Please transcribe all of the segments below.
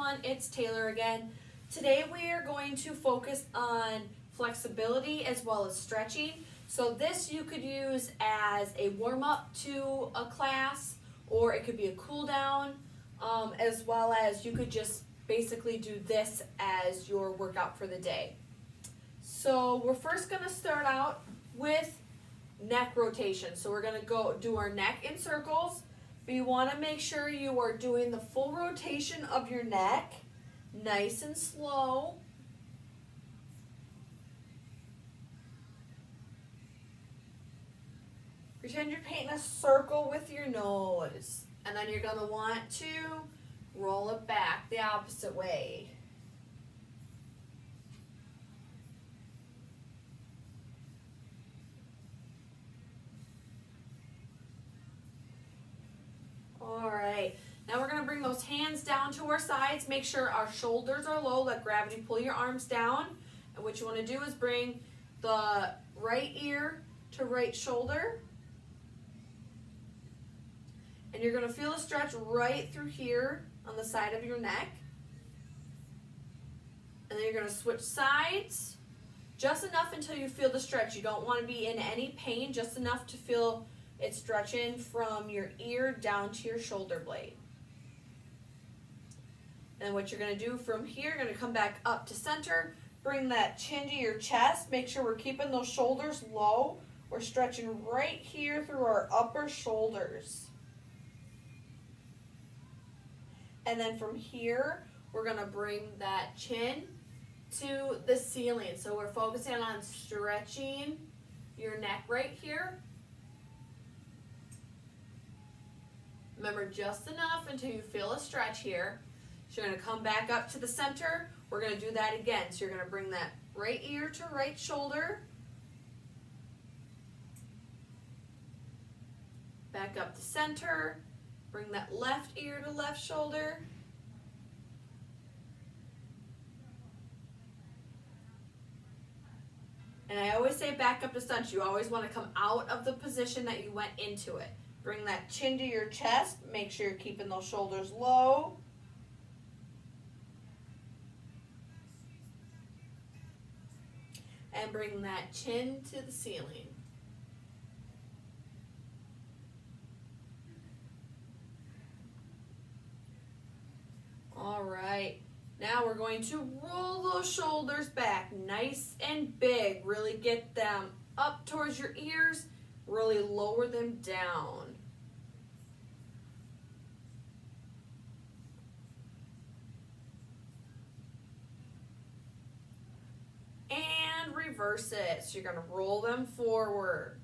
everyone, it's Taylor again. Today we are going to focus on flexibility as well as stretching. So this you could use as a warm-up to a class, or it could be a cool down, as well as you could just basically do this as your workout for the day. So we're first going to start out with neck rotation. So we're going to go do our neck in circles. But you want to make sure you are doing the full rotation of your neck, nice and slow. Pretend you're painting a circle with your nose. And then you're going to want to roll it back the opposite way. Alright, now we're going to bring those hands down to our sides. Make sure our shoulders are low. Let gravity pull your arms down. And what you want to do is bring the right ear to right shoulder. And you're going to feel a stretch right through here on the side of your neck. And then you're going to switch sides just enough until you feel the stretch. You don't want to be in any pain, just enough to feel it stretching from your ear down to your shoulder blade. And what you're going to do from here, you're going to come back up to center. Bring that chin to your chest. Make sure we're keeping those shoulders low. We're stretching right here through our upper shoulders. And then from here, we're going to bring that chin to the ceiling. So we're focusing on stretching your neck right here. Remember, just enough until you feel a stretch here. So you're going to come back up to the center. We're going to do that again. So you're going to bring that right ear to right shoulder. Back up to center. Bring that left ear to left shoulder. And I always say back up to center. You always want to come out of the position that you went into it. Bring that chin to your chest. Make sure you're keeping those shoulders low. And bring that chin to the ceiling. All right. Now we're going to roll those shoulders back nice and big. Really get them up towards your ears. Really lower them down. And reverse it. So you're going to roll them forward.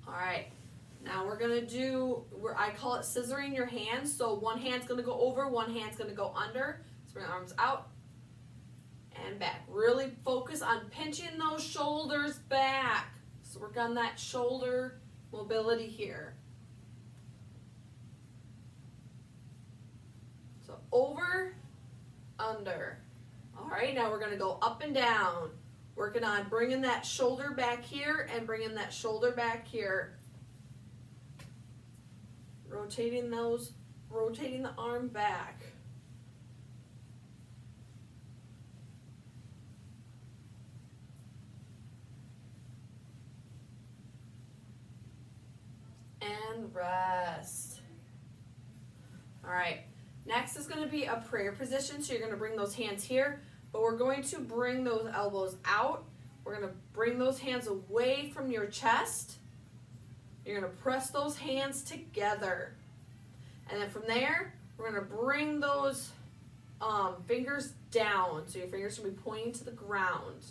All right. Now we're going to do, I call it scissoring your hands. So one hand's going to go over, one hand's going to go under. So bring the arms out and back. Really focus on pinching those shoulders back. So work on that shoulder mobility here. So over, under. All right, now we're going to go up and down. Working on bringing that shoulder back here and bringing that shoulder back here. Rotating the arm back. And rest. All right, next is going to be a prayer position. So you're going to bring those hands here, but we're going to bring those elbows out. We're going to bring those hands away from your chest. You're going to press those hands together. And then from there, we're going to bring those fingers down. So your fingers should be pointing to the ground.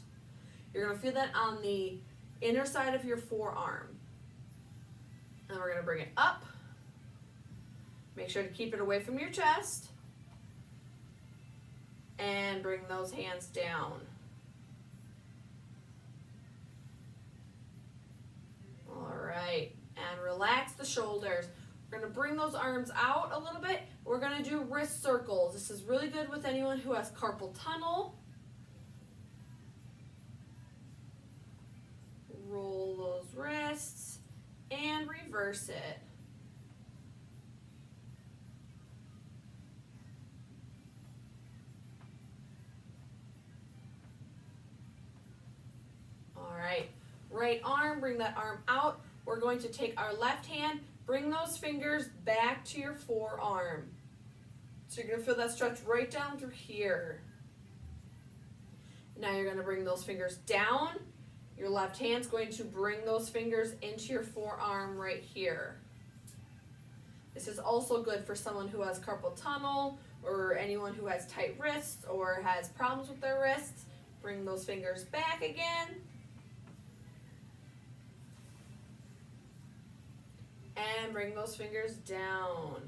You're going to feel that on the inner side of your forearm. And we're going to bring it up. Make sure to keep it away from your chest. And bring those hands down. All right. And relax the shoulders. We're going to bring those arms out a little bit. We're going to do wrist circles. This is really good with anyone who has carpal tunnel. reverse it. All right, right arm, bring that arm out. We're going to take our left hand, bring those fingers back to your forearm. So you're going to feel that stretch right down through here. Now you're going to bring those fingers down. Your left hand's going to bring those fingers into your forearm right here. This is also good for someone who has carpal tunnel or anyone who has tight wrists or has problems with their wrists. Bring those fingers back again. And bring those fingers down.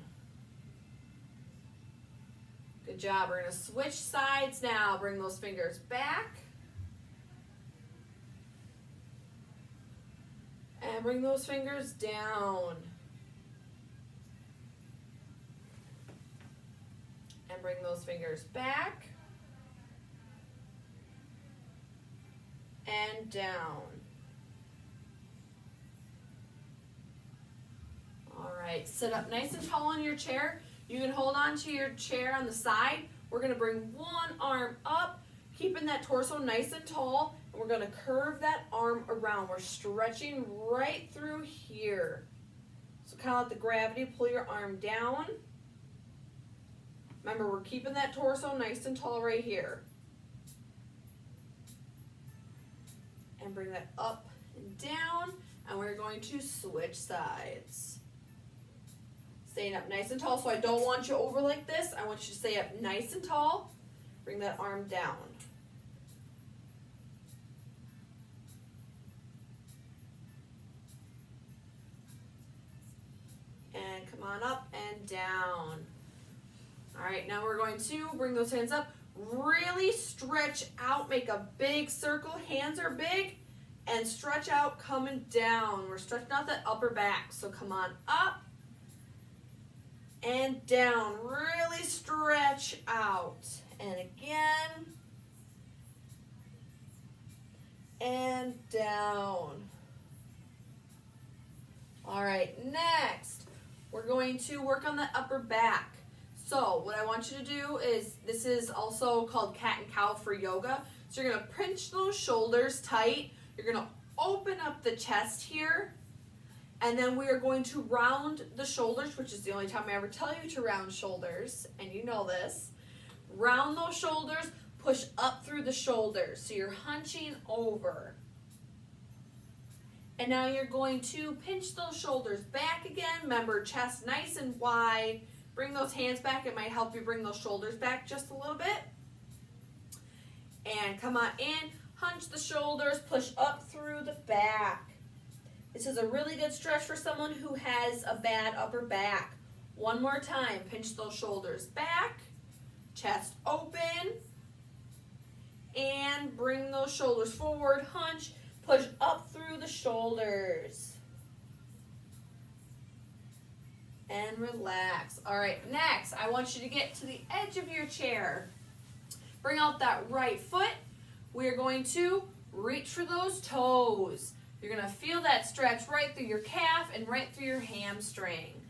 Good job. We're going to switch sides now. Bring those fingers back. And bring those fingers down. And bring those fingers back. And down. All right, sit up nice and tall in your chair. You can hold on to your chair on the side. We're going to bring one arm up, keeping that torso nice and tall. And we're going to curve that arm around. We're stretching right through here. So kind of let the gravity pull your arm down. Remember, we're keeping that torso nice and tall right here. And bring that up and down. And we're going to switch sides. Staying up nice and tall, so I don't want you over like this. I want you to stay up nice and tall. Bring that arm down. And come on up and down. All right, now we're going to bring those hands up. Really stretch out, make a big circle. Hands are big, and stretch out, coming down. We're stretching out that upper back, so come on up. And down, really stretch out. And again. And down. All right, next, we're going to work on the upper back. So what I want you to do is, this is also called cat and cow for yoga. So you're gonna pinch those shoulders tight. You're gonna open up the chest here. And then we are going to round the shoulders, which is the only time I ever tell you to round shoulders, and you know this. Round those shoulders, push up through the shoulders. So you're hunching over. And now you're going to pinch those shoulders back again. Remember, chest nice and wide. Bring those hands back. It might help you bring those shoulders back just a little bit. And come on in, hunch the shoulders, push up through the back. This is a really good stretch for someone who has a bad upper back. One more time, pinch those shoulders back, chest open, and bring those shoulders forward, hunch, push up through the shoulders. And relax. All right, next, I want you to get to the edge of your chair. Bring out that right foot. We're going to reach for those toes. You're going to feel that stretch right through your calf and right through your hamstring.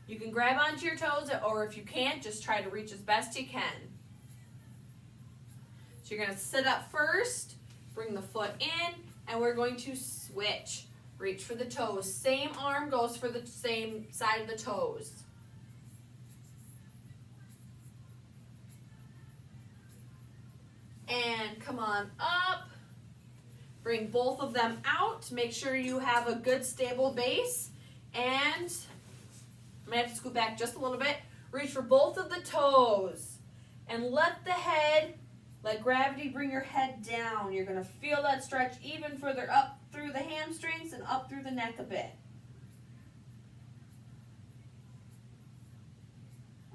You can grab onto your toes, or if you can't, just try to reach as best you can. So you're going to sit up first, bring the foot in, and we're going to switch. Reach for the toes. Same arm goes for the same side of the toes. And come on up. Bring both of them out. Make sure you have a good stable base. And I'm going to have to scoot back just a little bit. Reach for both of the toes. And let gravity bring your head down. You're going to feel that stretch even further up through the hamstrings and up through the neck a bit.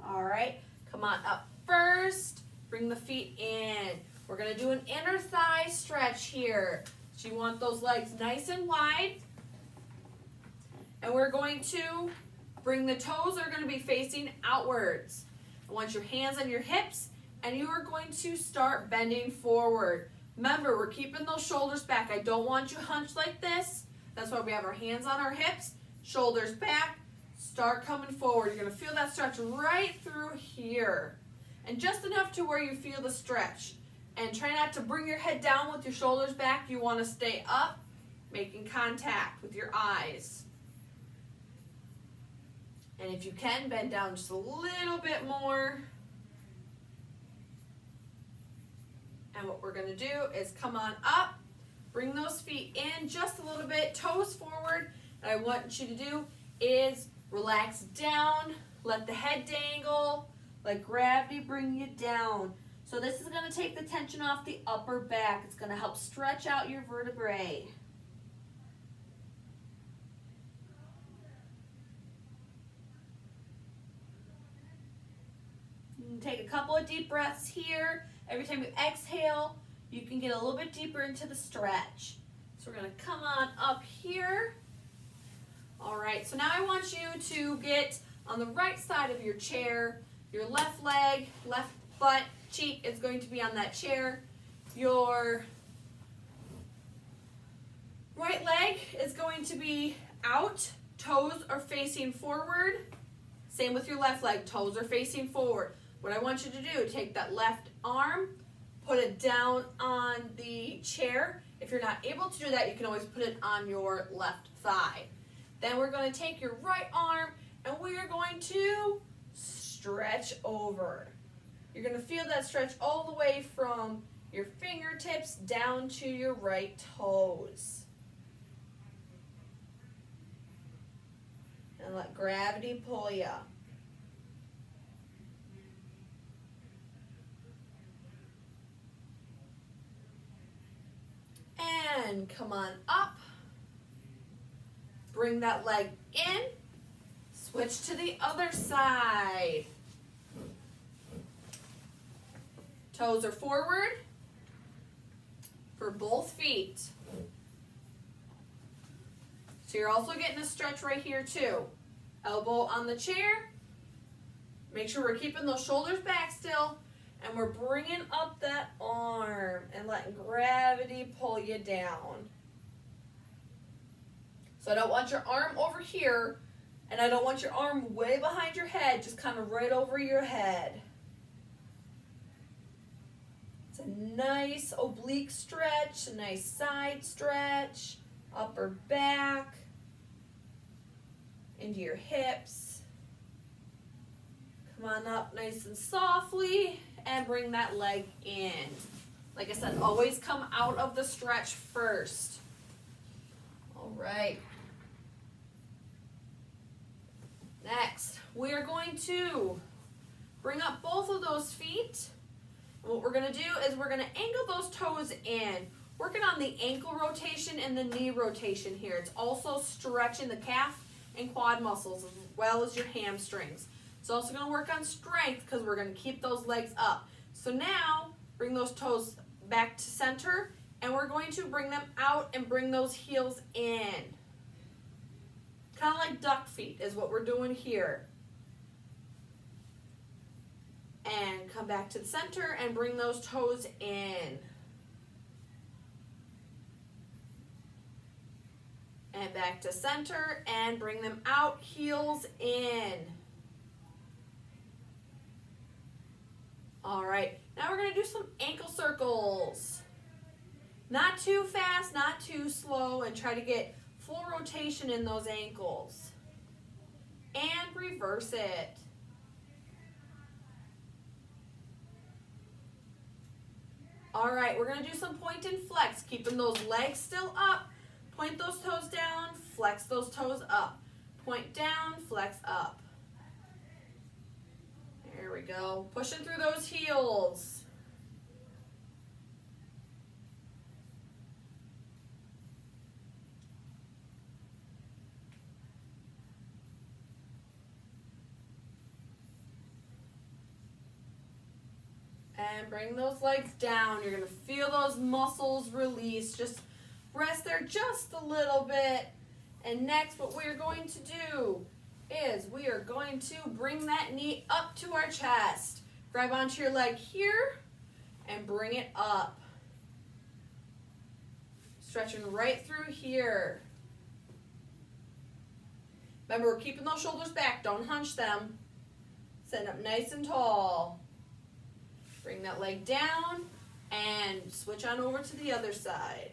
All right, come on up first. Bring the feet in. We're going to do an inner thigh stretch here. So you want those legs nice and wide. And we're going to bring the toes are going to be facing outwards. I want your hands on your hips, and you are going to start bending forward. Remember, we're keeping those shoulders back. I don't want you hunched like this. That's why we have our hands on our hips, shoulders back, start coming forward. You're gonna feel that stretch right through here. And just enough to where you feel the stretch. And try not to bring your head down with your shoulders back. You wanna stay up, making contact with your eyes. And if you can, bend down just a little bit more. And what we're gonna do is come on up, bring those feet in just a little bit, toes forward. And I want you to do is relax down, let the head dangle, let gravity bring you down. So this is gonna take the tension off the upper back. It's gonna help stretch out your vertebrae. You can take a couple of deep breaths here. Every time you exhale, you can get a little bit deeper into the stretch. So we're gonna come on up here. All right, so now I want you to get on the right side of your chair. Your left leg, left butt, cheek is going to be on that chair. Your right leg is going to be out. Toes are facing forward. Same with your left leg, toes are facing forward. What I want you to do, take that left arm, put it down on the chair. If you're not able to do that, you can always put it on your left thigh. Then we're going to take your right arm and we are going to stretch over. You're going to feel that stretch all the way from your fingertips down to your right toes. And let gravity pull you. And come on up. Bring that leg in. Switch to the other side. Toes are forward for both feet. So you're also getting a stretch right here too. Elbow on the chair. Make sure we're keeping those shoulders back still. And we're bringing up that arm and letting gravity pull you down. So I don't want your arm over here, and I don't want your arm way behind your head, just kind of right over your head. It's a nice oblique stretch, a nice side stretch, upper back, into your hips. Come on up nice and softly. And bring that leg in. Like I said, always come out of the stretch first. All right. Next, we are going to bring up both of those feet. What we're going to do is we're going to angle those toes in. Working on the ankle rotation and the knee rotation here. It's also stretching the calf and quad muscles as well as your hamstrings. It's also going to work on strength because we're going to keep those legs up. So now, bring those toes back to center, and we're going to bring them out and bring those heels in. Kind of like duck feet is what we're doing here. And come back to the center and bring those toes in. And back to center and bring them out, heels in. All right, now we're gonna do some ankle circles. Not too fast, not too slow, and try to get full rotation in those ankles. And reverse it. All right, we're gonna do some point and flex, keeping those legs still up. Point those toes down, flex those toes up. Point down, flex up. There we go. Pushing through those heels. And bring those legs down. You're going to feel those muscles release. Just rest there just a little bit. And next, what we're going to do is we are going to bring that knee up to our chest. Grab onto your leg here and bring it up. Stretching right through here. Remember, we're keeping those shoulders back. Don't hunch them. Sitting up nice and tall. Bring that leg down and switch on over to the other side.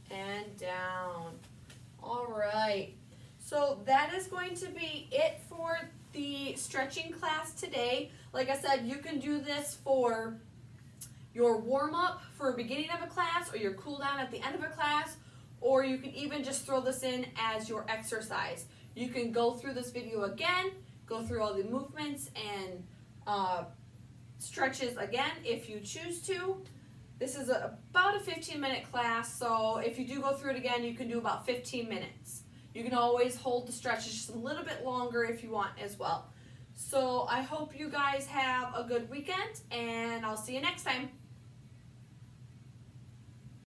And down. All right. So that is going to be it for the stretching class today. Like I said, you can do this for your warm-up for beginning of a class or your cool down at the end of a class, or you can even just throw this in as your exercise. You can go through this video again, go through all the movements and stretches again if you choose to. This is about a 15-minute class, so if you do go through it again, you can do about 15 minutes. You can always hold the stretches just a little bit longer if you want as well. So I hope you guys have a good weekend, and I'll see you next time.